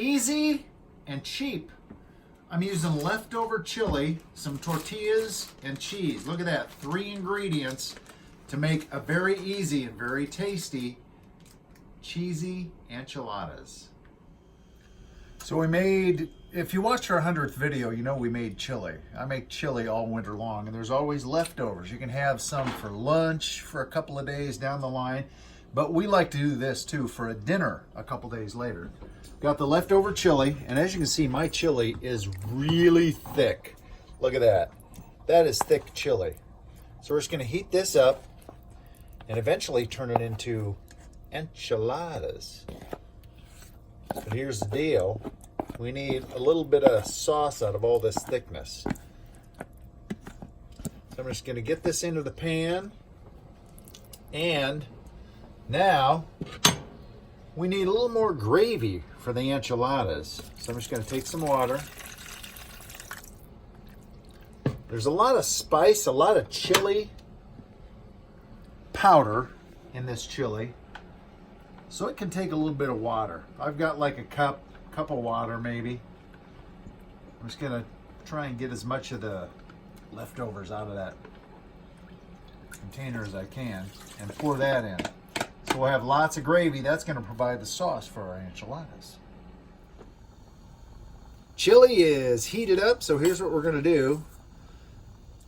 Easy and cheap. I'm using leftover chili, some tortillas, and cheese. Look at that, 3 ingredients to make a very easy and very tasty cheesy enchiladas. So we made, if you watched our 100th video, you know we made chili. I make chili all winter long, and there's always leftovers. You can have some for lunch for a couple of days down the line, but we like to do this too for a dinner a couple days later. Got the leftover chili, and as you can see, my chili is really thick. Look at that. That is thick chili. So we're just gonna heat this up and eventually turn it into enchiladas. But here's the deal. We need a little bit of sauce out of all this thickness. So I'm just gonna get this into the pan, and now we need a little more gravy for the enchiladas. So I'm just gonna take some water. There's a lot of spice, a lot of chili powder in this chili, so it can take a little bit of water. I've got like a cup of water maybe. I'm just gonna try and get as much of the leftovers out of that container as I can and pour that in. So we'll have lots of gravy. That's gonna provide the sauce for our enchiladas. Chili is heated up, so here's what we're gonna do.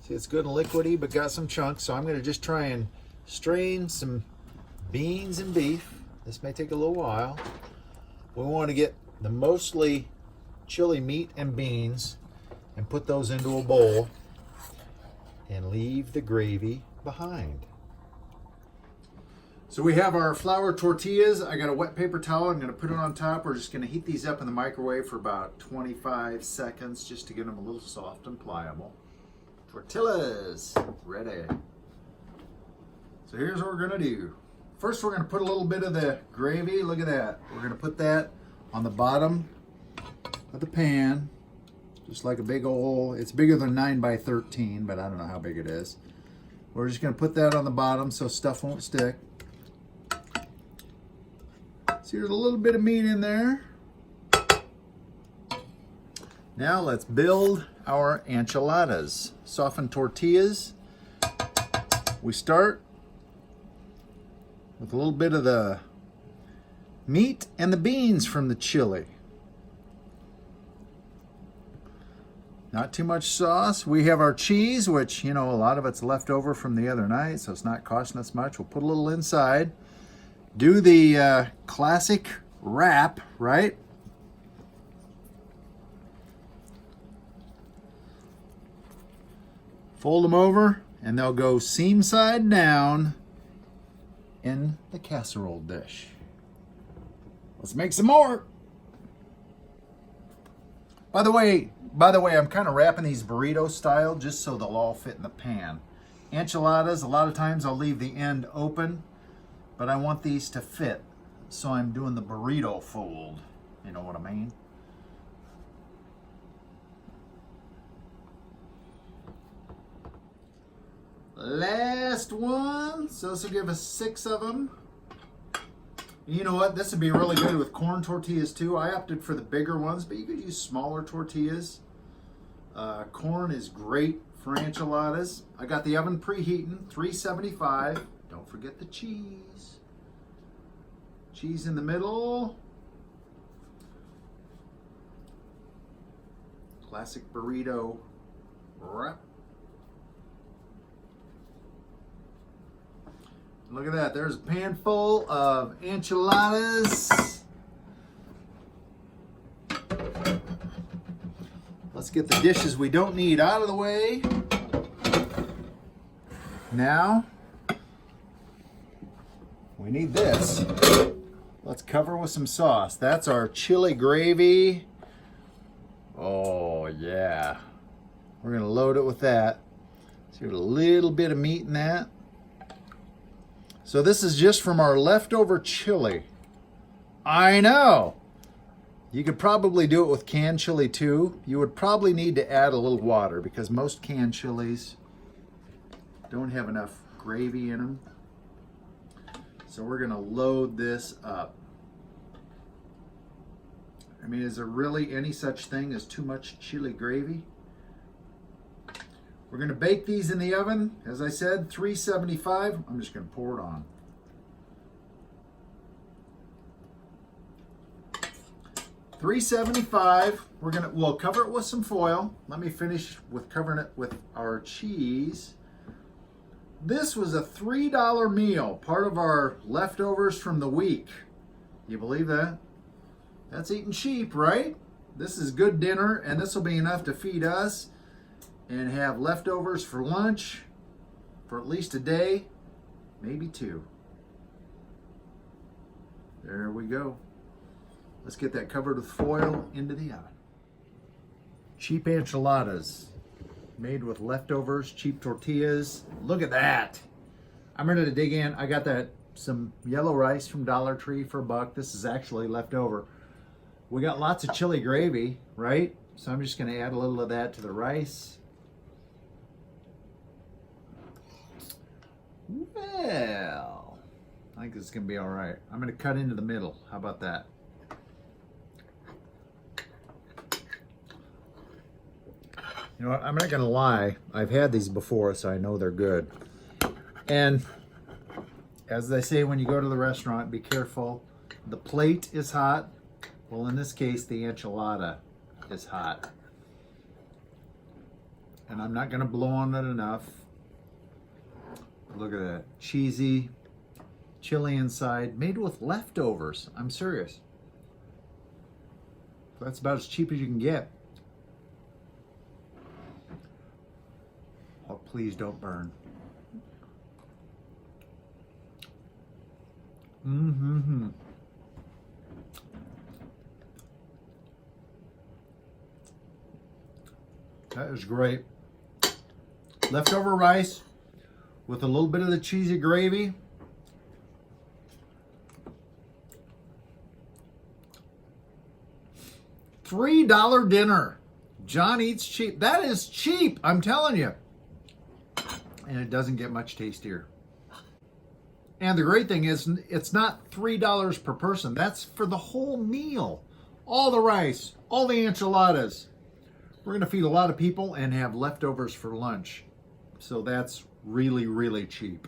See, it's good and liquidy, but got some chunks, so I'm gonna just try and strain some beans and beef. This may take a little while. We want to get the mostly chili meat and beans and put those into a bowl and leave the gravy behind. So we have our flour tortillas. I got a wet paper towel. I'm going to put it on top. We're just going to heat these up in the microwave for about 25 seconds just to get them a little soft and pliable. Tortillas ready. So here's what we're going to do. First, we're going to put a little bit of the gravy. Look at that. We're going to put that on the bottom of the pan, just like a big old, it's bigger than 9 by 13, but I don't know how big it is. We're just going to put that on the bottom so stuff won't stick. So here's a little bit of meat in there. Now let's build our enchiladas. Softened tortillas. We start with a little bit of the meat and the beans from the chili. Not too much sauce. We have our cheese, which, you know, a lot of it's left over from the other night, so it's not costing us much. We'll put a little inside. Do the classic wrap, right? Fold them over, and they'll go seam side down in the casserole dish. Let's make some more. By the way, I'm kind of wrapping these burrito style just so they'll all fit in the pan. Enchiladas, a lot of times I'll leave the end open, but I want these to fit, so I'm doing the burrito fold. You know what I mean? Last one, so this will give us 6 of them. You know what, this would be really good with corn tortillas too. I opted for the bigger ones, but you could use smaller tortillas. Corn is great for enchiladas. I got the oven preheating, 375. Don't forget the cheese. Cheese in the middle. Classic burrito wrap. Look at that, there's a pan full of enchiladas. Let's get the dishes we don't need out of the way. Now, we need this. Let's cover with some sauce. That's our chili gravy. Oh yeah. We're gonna load it with that. So there's a little bit of meat in that. So this is just from our leftover chili. I know. You could probably do it with canned chili too. You would probably need to add a little water because most canned chilies don't have enough gravy in them. So we're gonna load this up. I mean, is there really any such thing as too much chili gravy? We're going to bake these in the oven, as I said, 375. I'm just going to pour it on. $3.75. We'll cover it with some foil. Let me finish with covering it with our cheese. This was a $3 meal, part of our leftovers from the week. You believe that? That's eating cheap, right? This is good dinner, and this will be enough to feed us and have leftovers for lunch for at least a day, maybe two. There we go. Let's get that covered with foil into the oven. Cheap enchiladas made with leftovers, cheap tortillas. Look at that. I'm ready to dig in. I got some yellow rice from Dollar Tree for $1. This is actually leftover. We got lots of chili gravy, right? So I'm just going to add a little of that to the rice. Well, I think this is going to be all right. I'm going to cut into the middle. How about that? You know what? I'm not going to lie. I've had these before, so I know they're good. And as they say when you go to the restaurant, be careful. The plate is hot. Well, in this case, the enchilada is hot. And I'm not going to blow on it enough. Look at that. Cheesy, chili inside, made with leftovers. I'm serious. That's about as cheap as you can get. Oh, please don't burn. Mm-hmm. That is great. Leftover rice with a little bit of the cheesy gravy. $3 dinner. John eats cheap. That is cheap, I'm telling you. And it doesn't get much tastier. And the great thing is, it's not $3 per person. That's for the whole meal. All the rice, all the enchiladas. We're going to feed a lot of people and have leftovers for lunch. So that's really, really cheap.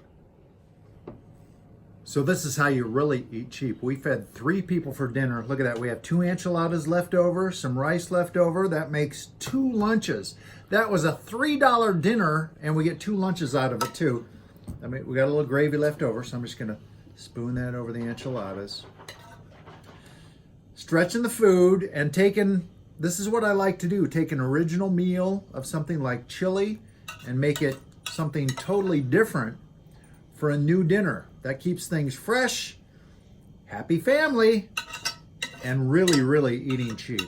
So this is how you really eat cheap. We fed 3 people for dinner. Look at that. We have 2 enchiladas left over, some rice left over. That makes 2 lunches. That was a $3 dinner, and we get 2 lunches out of it too. I mean, we got a little gravy left over, so I'm just going to spoon that over the enchiladas. Stretching the food and taking, this is what I like to do, take an original meal of something like chili and make it something totally different for a new dinner. That keeps things fresh, happy family, and really, really eating cheap.